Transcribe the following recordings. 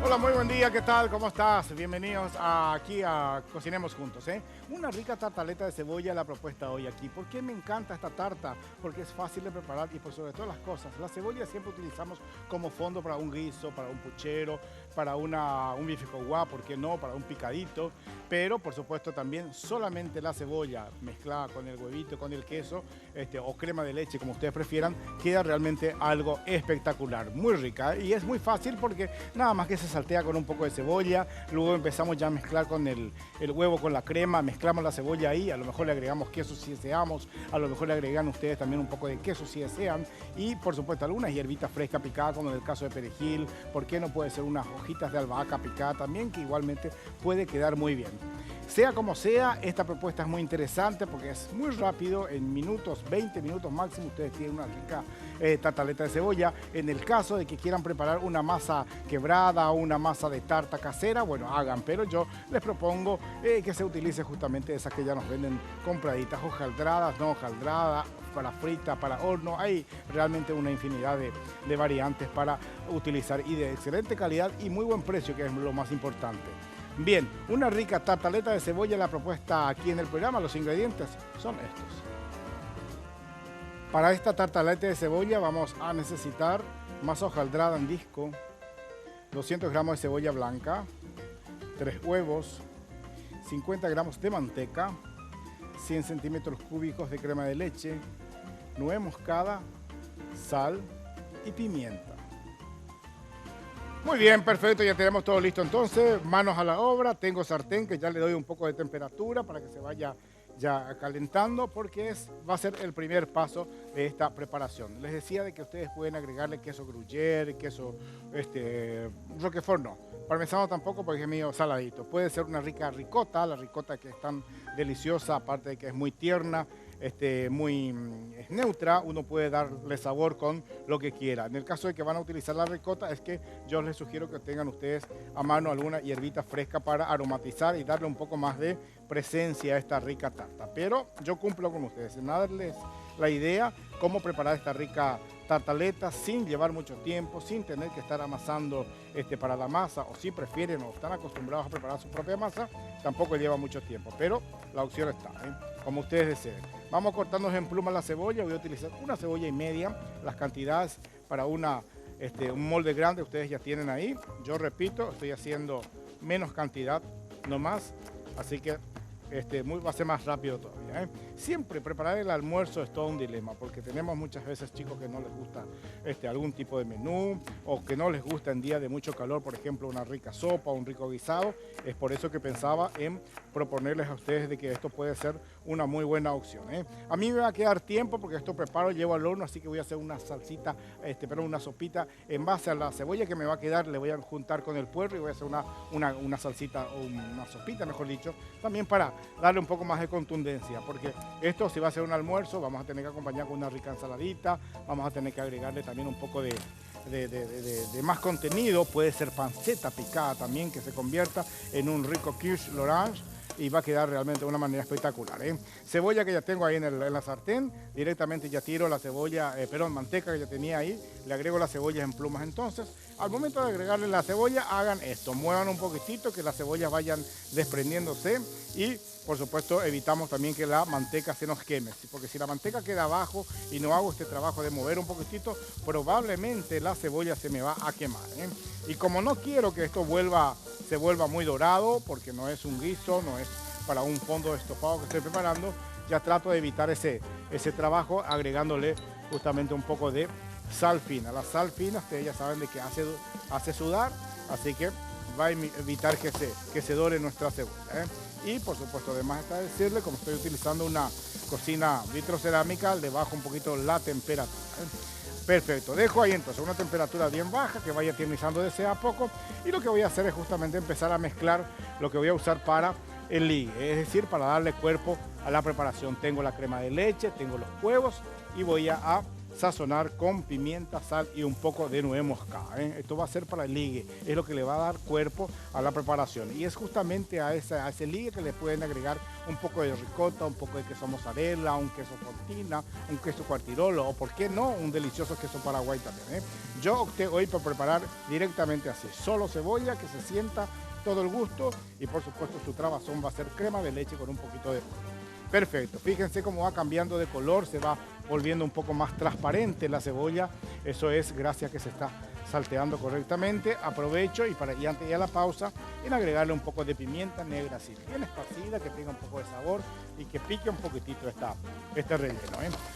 Hola, muy buen día, ¿qué tal? ¿Cómo estás? Bienvenidos aquí a Cocinemos Juntos, ¿eh? Una rica tartaleta de cebolla la propuesta hoy aquí. ¿Por qué me encanta esta tarta? Porque es fácil de preparar y por sobre todas las cosas. La cebolla siempre utilizamos como fondo para un guiso, para un puchero, para un bife con guá, ¿por qué no? Para un picadito. Pero por supuesto también solamente la cebolla mezclada con el huevito, con el queso o crema de leche, como ustedes prefieran, queda realmente algo espectacular, muy rica. Y es muy fácil porque nada más que se saltea con un poco de cebolla, luego empezamos ya a mezclar con el huevo con la crema, mezclamos la cebolla ahí, a lo mejor le agregamos queso si deseamos, a lo mejor le agregan ustedes también un poco de queso si desean y por supuesto algunas hierbitas frescas picadas como en el caso de perejil, ¿por qué no puede ser unas hojitas de albahaca picada también que igualmente puede quedar muy bien? Sea como sea, esta propuesta es muy interesante porque es muy rápido, en minutos, 20 minutos máximo, ustedes tienen una rica tartaleta de cebolla. En el caso de que quieran preparar una masa quebrada o una masa de tarta casera, bueno, hagan, pero yo les propongo que se utilice justamente esas que ya nos venden compraditas, hojaldradas, no hojaldradas, para frita, para horno, hay realmente una infinidad de variantes para utilizar y de excelente calidad y muy buen precio, que es lo más importante. Bien, una rica tartaleta de cebolla, la propuesta aquí en el programa, los ingredientes son estos. Para esta tartaleta de cebolla vamos a necesitar masa hojaldrada en disco, 200 gramos de cebolla blanca, 3 huevos, 50 gramos de manteca, 100 centímetros cúbicos de crema de leche, nuez moscada, sal y pimienta. Muy bien, perfecto, ya tenemos todo listo entonces, manos a la obra. Tengo sartén que ya le doy un poco de temperatura para que se vaya ya calentando porque va a ser el primer paso de esta preparación. Les decía de que ustedes pueden agregarle queso gruyère, queso roquefort no, parmesano tampoco porque es medio saladito. Puede ser una rica ricota, la ricota que es tan deliciosa, aparte de que es muy tierna, muy neutra, uno puede darle sabor con lo que quiera. En el caso de que van a utilizar la ricota, es que yo les sugiero que tengan ustedes a mano alguna hierbita fresca para aromatizar y darle un poco más de presencia a esta rica tarta. Pero yo cumplo con ustedes en darles la idea cómo preparar esta rica tartaleta sin llevar mucho tiempo, sin tener que estar amasando para la masa, o si prefieren o están acostumbrados a preparar su propia masa, tampoco lleva mucho tiempo, pero la opción está, como ustedes deseen. Vamos cortando en plumas la cebolla, voy a utilizar una cebolla y media, las cantidades para un molde grande ustedes ya tienen ahí. Yo repito, estoy haciendo menos cantidad, no más, así que va a ser más rápido todavía. Siempre preparar el almuerzo es todo un dilema, porque tenemos muchas veces chicos que no les gusta algún tipo de menú, o que no les gusta en días de mucho calor, por ejemplo, una rica sopa, un rico guisado. Es por eso que pensaba en proponerles a ustedes de que esto puede ser una muy buena opción. A mí me va a quedar tiempo porque esto preparo, llevo al horno, así que voy a hacer una salsita, una sopita en base a la cebolla que me va a quedar, le voy a juntar con el puerro y voy a hacer una salsita o una sopita, mejor dicho, también para darle un poco más de contundencia, porque esto si va a ser un almuerzo vamos a tener que acompañar con una rica ensaladita, vamos a tener que agregarle también un poco de más contenido, puede ser panceta picada también que se convierta en un rico quiche l'orange y va a quedar realmente de una manera espectacular. Cebolla que ya tengo ahí en la sartén, directamente ya tiro la cebolla, manteca que ya tenía ahí, le agrego las cebollas en plumas entonces. Al momento de agregarle la cebolla, hagan esto, muevan un poquitito, que las cebollas vayan desprendiéndose y por supuesto evitamos también que la manteca se nos queme, porque si la manteca queda abajo y no hago este trabajo de mover un poquitito, probablemente la cebolla se me va a quemar. Y como no quiero que esto se vuelva muy dorado, porque no es un guiso, no es para un fondo de estofado que estoy preparando, ya trato de evitar ese trabajo agregándole justamente un poco de sal fina. La sal fina, ustedes ya saben de que hace sudar, así que va a evitar que se dore nuestra cebolla. Y por supuesto, además está decirle, como estoy utilizando una cocina vitrocerámica, le bajo un poquito la temperatura. Perfecto, dejo ahí entonces una temperatura bien baja que vaya tiernizando de a poco y lo que voy a hacer es justamente empezar a mezclar lo que voy a usar para el ligue, es decir, para darle cuerpo a la preparación. Tengo la crema de leche, tengo los huevos y voy a sazonar con pimienta, sal y un poco de nuez moscada. Esto va a ser para el ligue, es lo que le va a dar cuerpo a la preparación. Y es justamente a ese ligue que le pueden agregar un poco de ricota, un poco de queso mozzarella, un queso fontina, un queso quartirolo o, por qué no, un delicioso queso paraguay también. Yo opté hoy por preparar directamente así, solo cebolla, que se sienta todo el gusto, y por supuesto su trabazón va a ser crema de leche con un poquito de pollo. Perfecto, fíjense cómo va cambiando de color, se va volviendo un poco más transparente la cebolla. Eso es gracias a que se está salteando correctamente. Aprovecho y antes de la pausa, en agregarle un poco de pimienta negra así, bien esparcida, que tenga un poco de sabor y que pique un poquitito este relleno.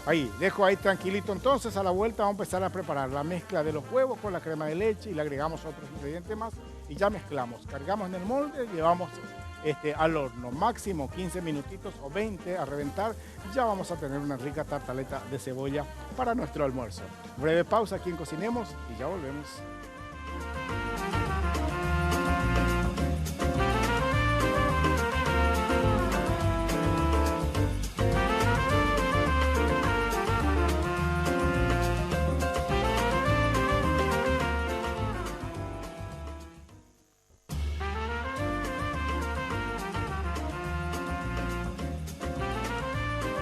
Ahí, dejo ahí tranquilito. Entonces a la vuelta vamos a empezar a preparar la mezcla de los huevos con la crema de leche y le agregamos otros ingredientes más y ya mezclamos. Cargamos en el molde, llevamos al horno, máximo 15 minutitos o 20 a reventar. Ya vamos a tener una rica tartaleta de cebolla para nuestro almuerzo. Breve pausa aquí en Cocinemos y ya volvemos.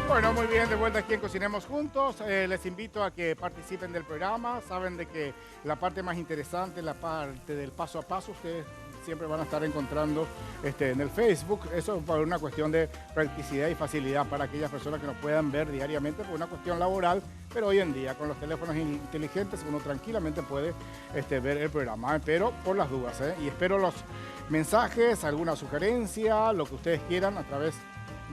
Bueno, muy bien, de vuelta aquí en Cocinemos Juntos. Les invito a que participen del programa. Saben de que la parte más interesante, la parte del paso a paso, ustedes siempre van a estar encontrando en el Facebook. Eso es por una cuestión de practicidad y facilidad para aquellas personas que nos puedan ver diariamente por una cuestión laboral, pero hoy en día con los teléfonos inteligentes uno tranquilamente puede ver el programa, pero por las dudas. Y espero los mensajes, alguna sugerencia, lo que ustedes quieran a través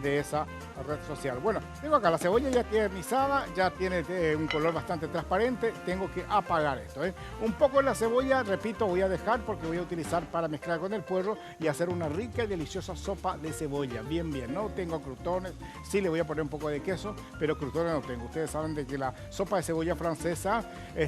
de esa red social. Bueno, tengo acá la cebolla ya tiernizada, ya tiene un color bastante transparente. Tengo que apagar esto. Un poco de la cebolla, repito, voy a dejar porque voy a utilizar para mezclar con el puerro y hacer una rica y deliciosa sopa de cebolla. Bien, no tengo crutones, sí le voy a poner un poco de queso, pero crutones no tengo. Ustedes saben de que la sopa de cebolla francesa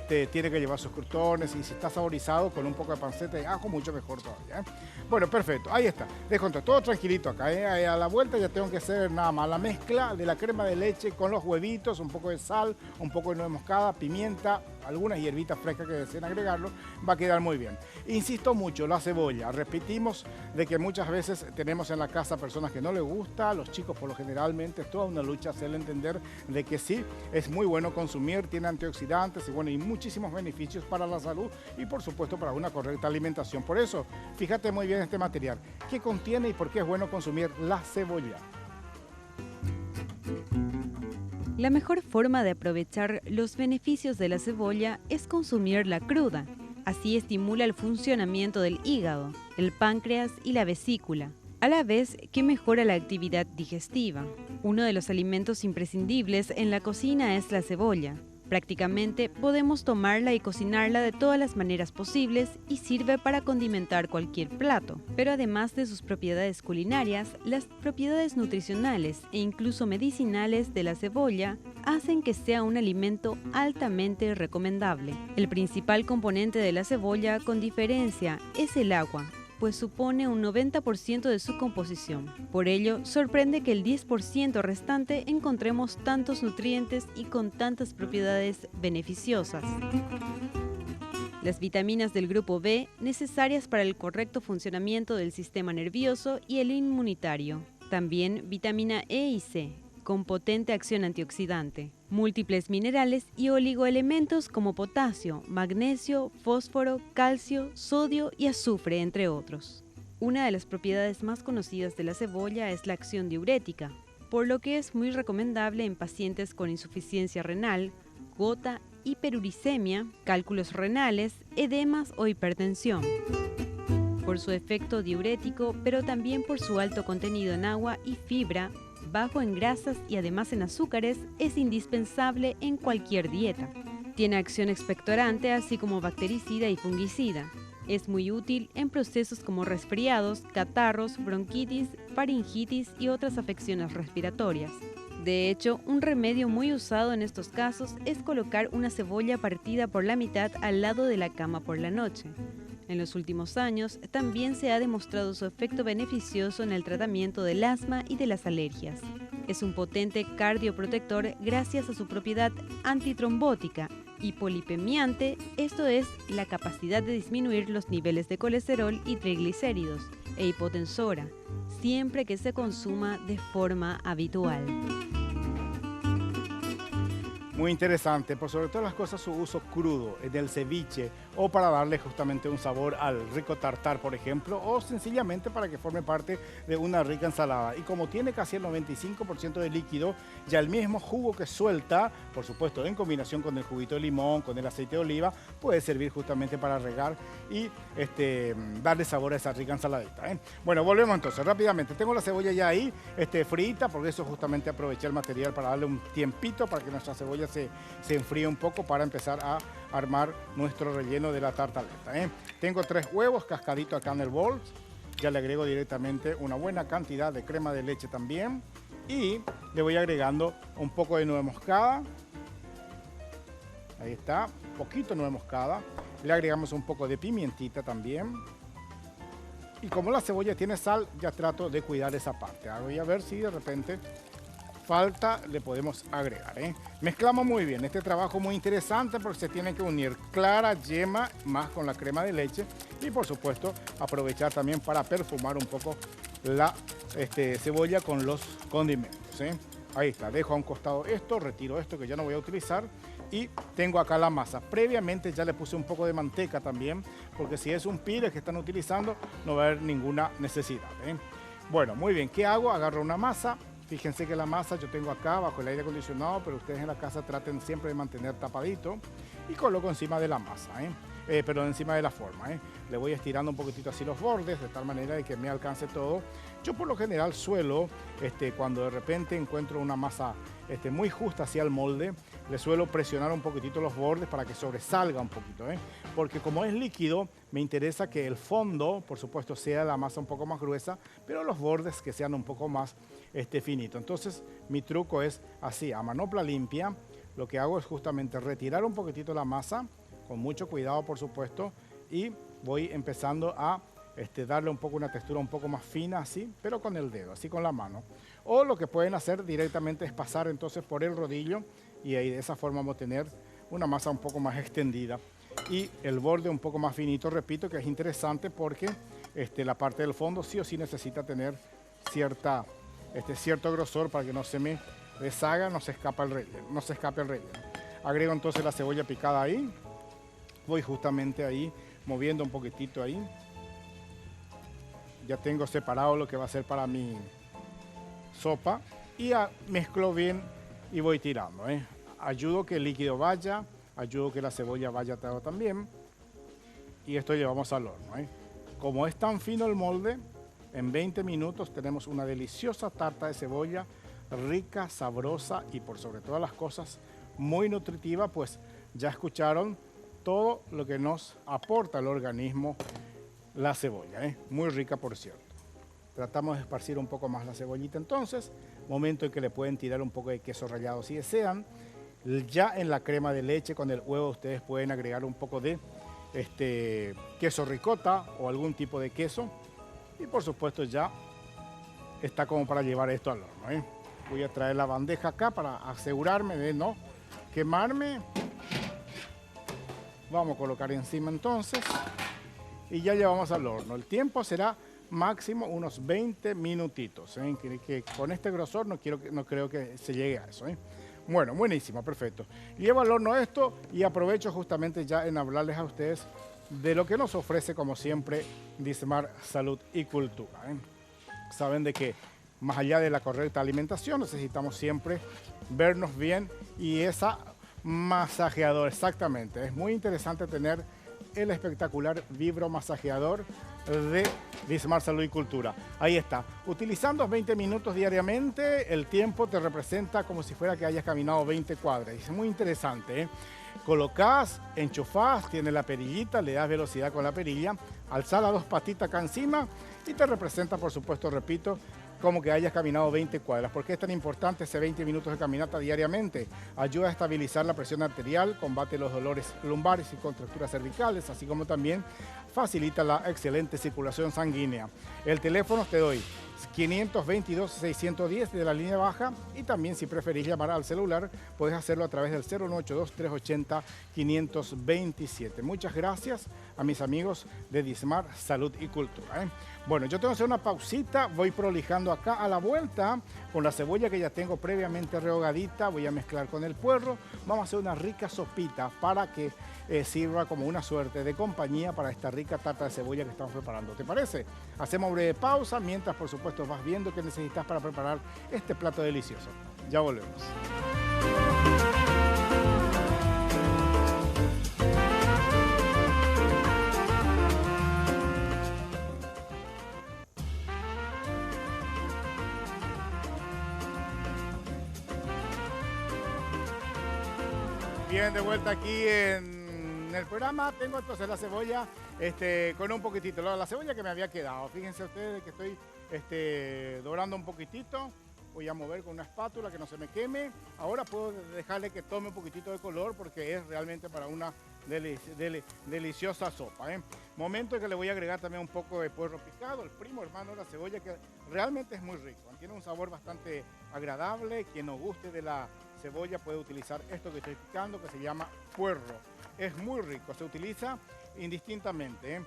tiene que llevar sus crutones, y si está saborizado con un poco de panceta y ajo, mucho mejor todavía. Bueno, perfecto, ahí está. Dejo todo tranquilito acá. A la vuelta ya tengo que hacer nada más la mezcla de la crema de leche con los huevitos, un poco de sal, un poco de nuez moscada, pimienta, algunas hierbitas frescas que deseen agregarlo, va a quedar muy bien. Insisto mucho, la cebolla, repetimos de que muchas veces tenemos en la casa personas que no les gusta, los chicos por lo generalmente, es toda una lucha hacerle entender de que sí, es muy bueno consumir, tiene antioxidantes y bueno, y muchísimos beneficios para la salud y por supuesto para una correcta alimentación. Por eso, fíjate muy bien este material, qué contiene y por qué es bueno consumir la cebolla. La mejor forma de aprovechar los beneficios de la cebolla es consumirla cruda. Así estimula el funcionamiento del hígado, el páncreas y la vesícula, a la vez que mejora la actividad digestiva. Uno de los alimentos imprescindibles en la cocina es la cebolla. Prácticamente podemos tomarla y cocinarla de todas las maneras posibles y sirve para condimentar cualquier plato. Pero además de sus propiedades culinarias, las propiedades nutricionales e incluso medicinales de la cebolla hacen que sea un alimento altamente recomendable. El principal componente de la cebolla, con diferencia, es el agua, pues supone un 90% de su composición. Por ello, sorprende que el 10% restante encontremos tantos nutrientes y con tantas propiedades beneficiosas. Las vitaminas del grupo B, necesarias para el correcto funcionamiento del sistema nervioso y el inmunitario. También vitamina E y C, con potente acción antioxidante. Múltiples minerales y oligoelementos como potasio, magnesio, fósforo, calcio, sodio y azufre, entre otros. Una de las propiedades más conocidas de la cebolla es la acción diurética, por lo que es muy recomendable en pacientes con insuficiencia renal, gota, hiperuricemia, cálculos renales, edemas o hipertensión. Por su efecto diurético, pero también por su alto contenido en agua y fibra, bajo en grasas y además en azúcares, es indispensable en cualquier dieta. Tiene acción expectorante así como bactericida y fungicida. Es muy útil en procesos como resfriados, catarros, bronquitis, faringitis y otras afecciones respiratorias. De hecho, un remedio muy usado en estos casos es colocar una cebolla partida por la mitad al lado de la cama por la noche. En los últimos años, también se ha demostrado su efecto beneficioso en el tratamiento del asma y de las alergias. Es un potente cardioprotector gracias a su propiedad antitrombótica, hipolipemiante, esto es, la capacidad de disminuir los niveles de colesterol y triglicéridos, e hipotensora, siempre que se consuma de forma habitual. Muy interesante, por sobre todas las cosas su uso crudo, en el ceviche o para darle justamente un sabor al rico tartar, por ejemplo, o sencillamente para que forme parte de una rica ensalada. Y como tiene casi el 95% de líquido, ya el mismo jugo que suelta, por supuesto en combinación con el juguito de limón, con el aceite de oliva, puede servir justamente para regar y darle sabor a esa rica ensaladita, ¿eh? Bueno, volvemos entonces rápidamente. Tengo la cebolla ya ahí frita, porque eso justamente aproveché el material para darle un tiempito para que nuestra cebolla se enfríe un poco para empezar a armar nuestro relleno de la tartaleta, ¿eh? Tengo 3 huevos cascaditos acá en el bol. Ya le agrego directamente una buena cantidad de crema de leche también. Y le voy agregando un poco de nuez moscada. Ahí está, poquito nuez moscada. Le agregamos un poco de pimientita también. Y como la cebolla tiene sal, ya trato de cuidar esa parte. Voy a ver si de repente falta, le podemos agregar, ¿eh? Mezclamos muy bien. Este trabajo muy interesante porque se tiene que unir clara, yema, más con la crema de leche. Y por supuesto, aprovechar también para perfumar un poco la cebolla con los condimentos, ¿eh? Ahí está, dejo a un costado esto, retiro esto que ya no voy a utilizar. Y tengo acá la masa. Previamente ya le puse un poco de manteca también, porque si es un pire que están utilizando, no va a haber ninguna necesidad, ¿eh? Bueno, muy bien. ¿Qué hago? Agarro una masa. Fíjense que la masa yo tengo acá bajo el aire acondicionado, pero ustedes en la casa traten siempre de mantener tapadito. Y coloco encima de la masa, perdón, encima de la forma, Le voy estirando un poquitito así los bordes, de tal manera de que me alcance todo. Yo por lo general suelo, cuando de repente encuentro una masa muy justa hacia el molde, le suelo presionar un poquitito los bordes para que sobresalga un poquito, porque como es líquido, me interesa que el fondo, por supuesto, sea la masa un poco más gruesa, pero los bordes que sean un poco más finitos. Entonces, mi truco es así, a manopla limpia. Lo que hago es justamente retirar un poquitito la masa, con mucho cuidado, por supuesto, y voy empezando a darle un poco una textura un poco más fina, así, pero con el dedo, así con la mano. O lo que pueden hacer directamente es pasar entonces por el rodillo y ahí de esa forma vamos a tener una masa un poco más extendida y el borde un poco más finito. Repito que es interesante porque la parte del fondo sí o sí necesita tener cierto grosor para que no se me deshaga, no se escape el relleno. Agrego entonces la cebolla picada ahí. Voy justamente ahí moviendo un poquitito ahí. Ya tengo separado lo que va a ser para mi sopa y mezclo bien y voy tirando, Ayudo que el líquido vaya, ayudo que la cebolla vaya también y esto llevamos al horno, Como es tan fino el molde, en 20 minutos tenemos una deliciosa tarta de cebolla, rica, sabrosa y por sobre todas las cosas muy nutritiva, pues ya escucharon todo lo que nos aporta el organismo la cebolla, muy rica por cierto. Tratamos de esparcir un poco más la cebollita entonces, momento en que le pueden tirar un poco de queso rallado si desean. Ya en la crema de leche con el huevo ustedes pueden agregar un poco de queso ricota o algún tipo de queso y por supuesto ya está como para llevar esto al horno, Voy a traer la bandeja acá para asegurarme de no quemarme. Vamos a colocar encima entonces y ya llevamos al horno. El tiempo será máximo unos 20 minutitos, que con este grosor no creo que se llegue a eso, Bueno, buenísimo, perfecto. Llevo al horno esto y aprovecho justamente ya en hablarles a ustedes de lo que nos ofrece como siempre Dismar Salud y Cultura, Saben de que más allá de la correcta alimentación necesitamos siempre vernos bien y esa masajeador, exactamente. Es muy interesante tener el espectacular vibromasajeador de Dismar Salud y Cultura. Ahí está. Utilizando 20 minutos diariamente, el tiempo te representa como si fuera que hayas caminado 20 cuadras. Es muy interesante, Colocás, enchufás, tiene la perillita, le das velocidad con la perilla, alzás las 2 patitas acá encima y te representa, por supuesto, repito, como que hayas caminado 20 cuadras. ¿Por qué es tan importante ese 20 minutos de caminata diariamente? Ayuda a estabilizar la presión arterial, combate los dolores lumbares y contracturas cervicales, así como también facilita la excelente circulación sanguínea. El teléfono te doy 522-610 de la línea baja, y también si preferís llamar al celular puedes hacerlo a través del 0982-380-527. Muchas gracias a mis amigos de Dismar Salud y Cultura. Bueno, yo tengo que hacer una pausita, voy prolijando acá. A la vuelta, con la cebolla que ya tengo previamente rehogadita, voy a mezclar con el puerro. Vamos a hacer una rica sopita para que sirva como una suerte de compañía para esta rica tarta de cebolla que estamos preparando. ¿Te parece? Hacemos breve pausa, mientras por supuesto vas viendo qué necesitas para preparar este plato delicioso. Ya volvemos. Bien, de vuelta aquí en el programa. Tengo entonces la cebolla con un poquitito, la cebolla que me había quedado. Fíjense ustedes que estoy dorando un poquitito. Voy a mover con una espátula que no se me queme. Ahora puedo dejarle que tome un poquitito de color porque es realmente para una deliciosa sopa. Momento en que le voy a agregar también un poco de puerro picado, el primo hermano de la cebolla, que realmente es muy rico. Tiene un sabor bastante agradable. Quien nos guste de la cebolla puede utilizar esto que estoy picando, que se llama puerro. Es muy rico, se utiliza indistintamente.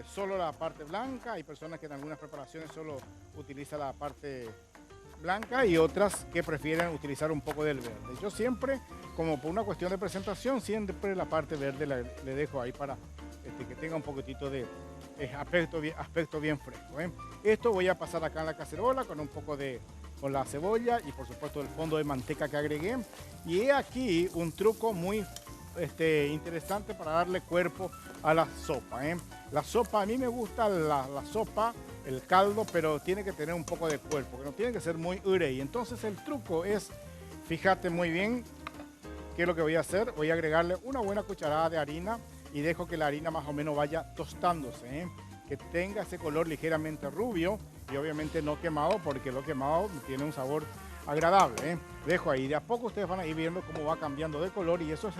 Solo la parte blanca. Hay personas que en algunas preparaciones solo utilizan la parte blanca y otras que prefieren utilizar un poco del verde. Yo siempre, como por una cuestión de presentación, siempre la parte verde le dejo ahí para que tenga un poquitito de aspecto bien fresco. Esto voy a pasar acá en la cacerola con un poco con la cebolla y por supuesto el fondo de manteca que agregué. Y he aquí un truco muy interesante para darle cuerpo a la sopa. La sopa, a mí me gusta la sopa, el caldo, pero tiene que tener un poco de cuerpo, que no tiene que ser muy urey. Entonces el truco es, fíjate muy bien qué es lo que voy a hacer. Voy a agregarle una buena cucharada de harina y dejo que la harina más o menos vaya tostándose, que tenga ese color ligeramente rubio y obviamente no quemado, porque lo quemado tiene un sabor agradable. Dejo ahí, de a poco ustedes van a ir viendo cómo va cambiando de color, y eso es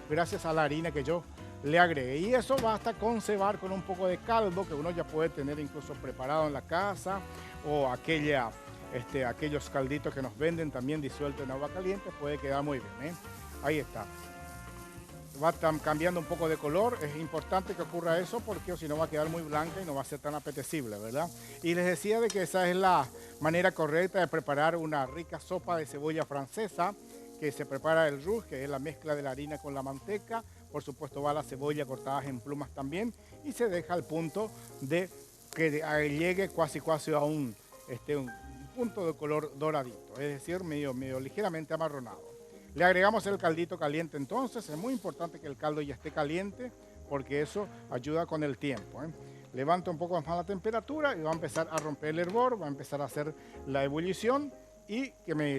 gracias a la harina que yo le agregué. Y eso basta con cebar con un poco de caldo que uno ya puede tener incluso preparado en la casa, o aquellos calditos que nos venden también disueltos en agua caliente, puede quedar muy bien. Ahí está. Va cambiando un poco de color. Es importante que ocurra eso porque si no va a quedar muy blanca y no va a ser tan apetecible, ¿verdad? Y les decía de que esa es la manera correcta de preparar una rica sopa de cebolla francesa, que se prepara el rouge, que es la mezcla de la harina con la manteca. Por supuesto va la cebolla cortada en plumas también, y se deja al punto de que llegue casi a un punto de color doradito, es decir, medio ligeramente amarronado. Le agregamos el caldito caliente entonces. Es muy importante que el caldo ya esté caliente porque eso ayuda con el tiempo. Levanta un poco más la temperatura y va a empezar a romper el hervor, va a empezar a hacer la ebullición, y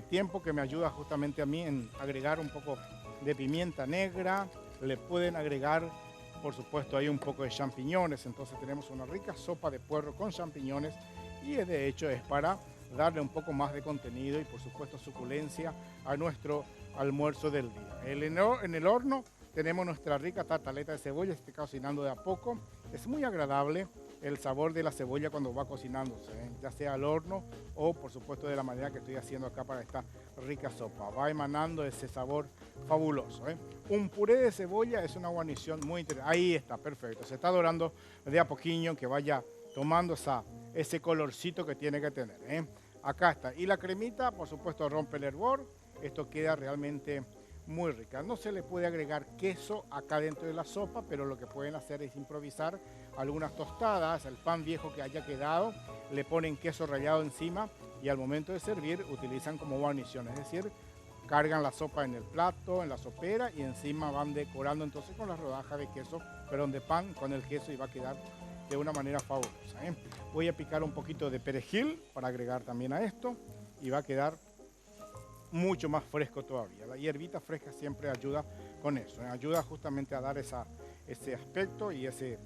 tiempo que me ayuda justamente a mí en agregar un poco de pimienta negra. Le pueden agregar, por supuesto, ahí un poco de champiñones. Entonces tenemos una rica sopa de puerro con champiñones, y de hecho es para darle un poco más de contenido y por supuesto suculencia a nuestro almuerzo del día. En el horno tenemos nuestra rica tartaleta de cebolla, está cocinando de a poco. Es muy agradable el sabor de la cebolla cuando va cocinándose, ya sea al horno o por supuesto de la manera que estoy haciendo acá para esta rica sopa. Va emanando ese sabor fabuloso. Un puré de cebolla es una guarnición muy interesante. Ahí está, perfecto. Se está dorando de a poquillo, que vaya tomando ese colorcito que tiene que tener. Acá está. Y la cremita, por supuesto, rompe el hervor. Esto queda realmente muy rica. No se le puede agregar queso acá dentro de la sopa, pero lo que pueden hacer es improvisar algunas tostadas, el pan viejo que haya quedado, le ponen queso rallado encima y al momento de servir utilizan como guarnición. Es decir, cargan la sopa en el plato, en la sopera, y encima van decorando entonces con las rodajas de queso, perdón, de pan con el queso, y va a quedar de una manera fabulosa. Voy a picar un poquito de perejil para agregar también a esto, y va a quedar mucho más fresco todavía. La hierbita fresca siempre ayuda con eso, ayuda justamente a dar ese aspecto y ese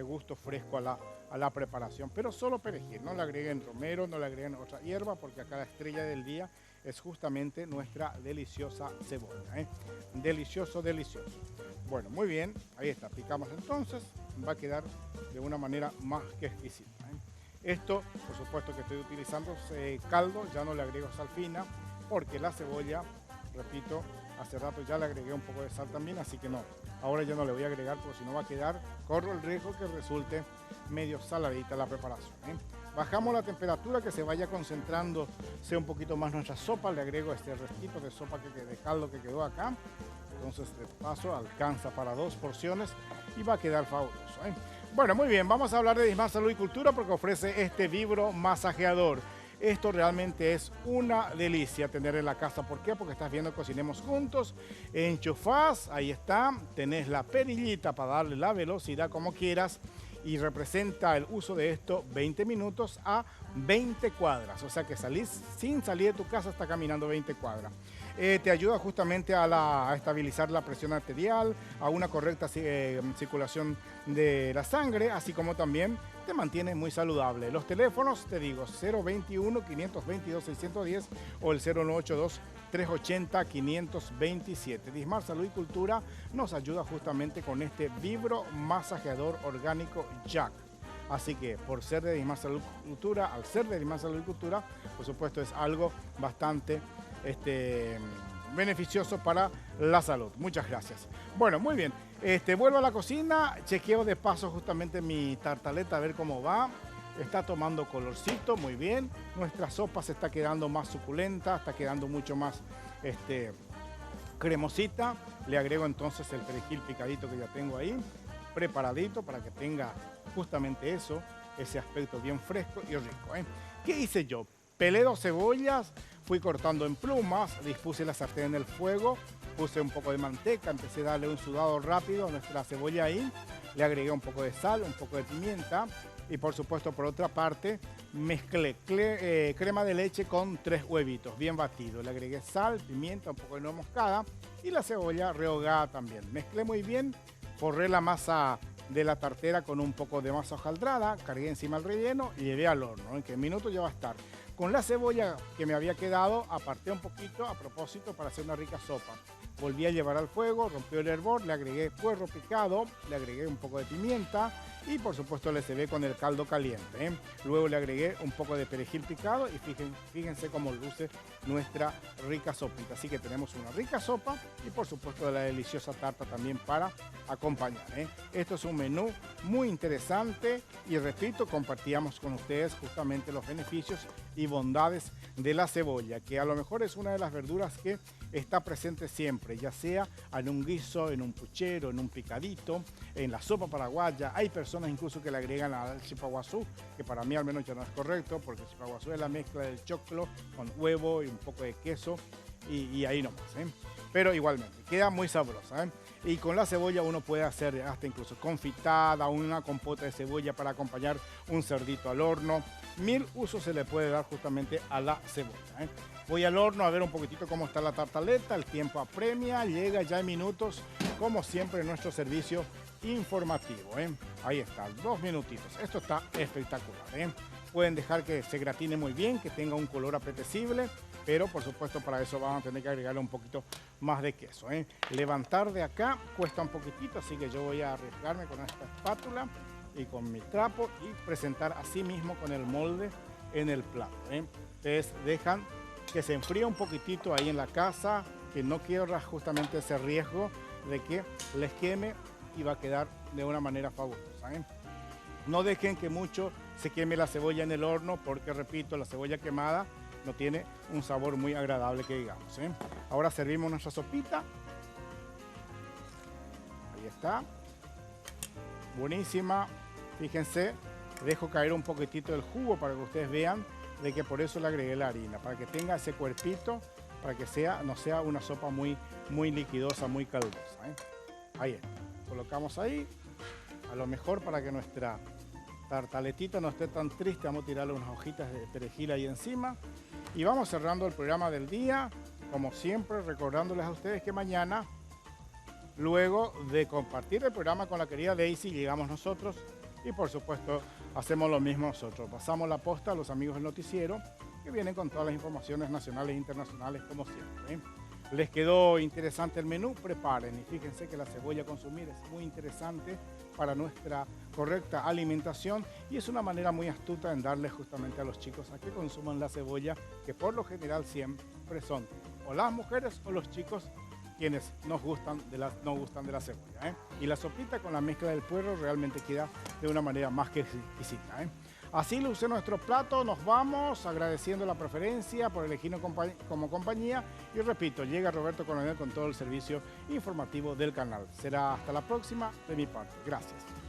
gusto fresco a la preparación. Pero solo perejil, no le agreguen romero, no le agreguen otra hierba, porque acá la estrella del día es justamente nuestra deliciosa cebolla. Delicioso, delicioso. Bueno, muy bien, ahí está, picamos entonces, va a quedar de una manera más que exquisita. Esto, por supuesto que estoy utilizando caldo, ya no le agrego sal fina, porque la cebolla, repito, hace rato ya le agregué un poco de sal también, así que no, ahora ya no le voy a agregar porque si no va a quedar, corro el riesgo que resulte medio saladita la preparación. Bajamos la temperatura, que se vaya concentrándose un poquito más nuestra sopa, le agrego este restito de sopa de caldo que quedó acá, entonces de paso alcanza para 2 porciones y va a quedar fabuloso. Bueno, muy bien, vamos a hablar de Dismar Salud y Cultura porque ofrece este vibro masajeador. Esto realmente es una delicia tener en la casa. ¿Por qué? Porque estás viendo Cocinemos Juntos, enchufás, ahí está, tenés la perillita para darle la velocidad como quieras y representa el uso de esto 20 minutos a 20 cuadras. O sea que salís sin salir de tu casa, está caminando 20 cuadras. Te ayuda justamente a estabilizar la presión arterial, a una correcta circulación de la sangre, así como también te mantiene muy saludable. Los teléfonos, te digo, 021-522-610 o el 0982-380-527. Dismar Salud y Cultura nos ayuda justamente con este vibro masajeador orgánico Jack. Así que por ser de Dismar Salud y Cultura, al ser de Dismar Salud y Cultura, por supuesto es algo bastante beneficioso para la salud. Muchas gracias. Bueno, muy bien. Vuelvo a la cocina, chequeo de paso justamente mi tartaleta a ver cómo va. Está tomando colorcito, muy bien. Nuestra sopa se está quedando más suculenta, está quedando mucho más cremosita. Le agrego entonces el perejil picadito que ya tengo ahí, preparadito para que tenga justamente eso, ese aspecto bien fresco y rico. ¿Qué hice yo? Pelé 2 cebollas, fui cortando en plumas, dispuse la sartén en el fuego, puse un poco de manteca, empecé a darle un sudado rápido a nuestra cebolla ahí, le agregué un poco de sal, un poco de pimienta y por supuesto por otra parte mezclé crema de leche con 3 huevitos bien batidos, le agregué sal, pimienta, un poco de nuez moscada y la cebolla rehogada también. Mezclé muy bien, forré la masa de la tartera con un poco de masa hojaldrada, cargué encima el relleno y llevé al horno, en que minutos ya va a estar. Con la cebolla que me había quedado, aparté un poquito a propósito para hacer una rica sopa. Volví a llevar al fuego, rompió el hervor, le agregué puerro picado, le agregué un poco de pimienta y por supuesto le cebé con el caldo caliente. Luego le agregué un poco de perejil picado y fíjense cómo luce nuestra rica sopita. Así que tenemos una rica sopa y por supuesto la deliciosa tarta también para acompañar. Esto es un menú muy interesante y repito, compartíamos con ustedes justamente los beneficios y bondades de la cebolla, que a lo mejor es una de las verduras que está presente siempre, ya sea en un guiso, en un puchero, en un picadito, en la sopa paraguaya. Hay personas incluso que le agregan al chipaguazú, que para mí al menos ya no es correcto, porque el chipaguazú es la mezcla del choclo con huevo y un poco de queso y ahí nomás, pero igualmente queda muy sabrosa. Y con la cebolla uno puede hacer hasta incluso confitada, una compota de cebolla para acompañar un cerdito al horno. 1000 usos se le puede dar justamente a la cebolla. Voy al horno a ver un poquitito cómo está la tartaleta, el tiempo apremia, llega ya en minutos, como siempre en nuestro servicio informativo. Ahí está, 2 minutitos, esto está espectacular. Pueden dejar que se gratine muy bien, que tenga un color apetecible, pero por supuesto para eso van a tener que agregarle un poquito más de queso. Levantar de acá cuesta un poquitito, así que yo voy a arriesgarme con esta espátula y con mi trapo y presentar así mismo con el molde en el plato. Ustedes dejan que se enfríe un poquitito ahí en la casa, que no quiero justamente ese riesgo de que les queme y va a quedar de una manera fabulosa. No dejen que mucho se queme la cebolla en el horno porque, repito, la cebolla quemada no tiene un sabor muy agradable que digamos. Ahora servimos nuestra sopita. Ahí está. Buenísima. Fíjense, dejo caer un poquitito del jugo para que ustedes vean de que por eso le agregué la harina, para que tenga ese cuerpito, para que no sea una sopa muy liquidosa, muy caldosa. Ahí está. Colocamos ahí. A lo mejor para que nuestra tartaletita no esté tan triste, vamos a tirarle unas hojitas de perejil ahí encima. Y vamos cerrando el programa del día, como siempre, recordándoles a ustedes que mañana, luego de compartir el programa con la querida Daisy, llegamos nosotros y por supuesto hacemos lo mismo nosotros. Pasamos la posta a los amigos del noticiero que vienen con todas las informaciones nacionales e internacionales como siempre. ¿Les quedó interesante el menú? Preparen y fíjense que la cebolla a consumir es muy interesante para nuestra correcta alimentación y es una manera muy astuta en darle justamente a los chicos a que consuman la cebolla, que por lo general siempre son o las mujeres o los chicos quienes no gustan de la cebolla. Y la sopita con la mezcla del puerro realmente queda de una manera más que exquisita. Así luce nuestro plato, nos vamos agradeciendo la preferencia por elegirnos como compañía y repito, llega Roberto Coronel con todo el servicio informativo del canal. Será hasta la próxima de mi parte. Gracias.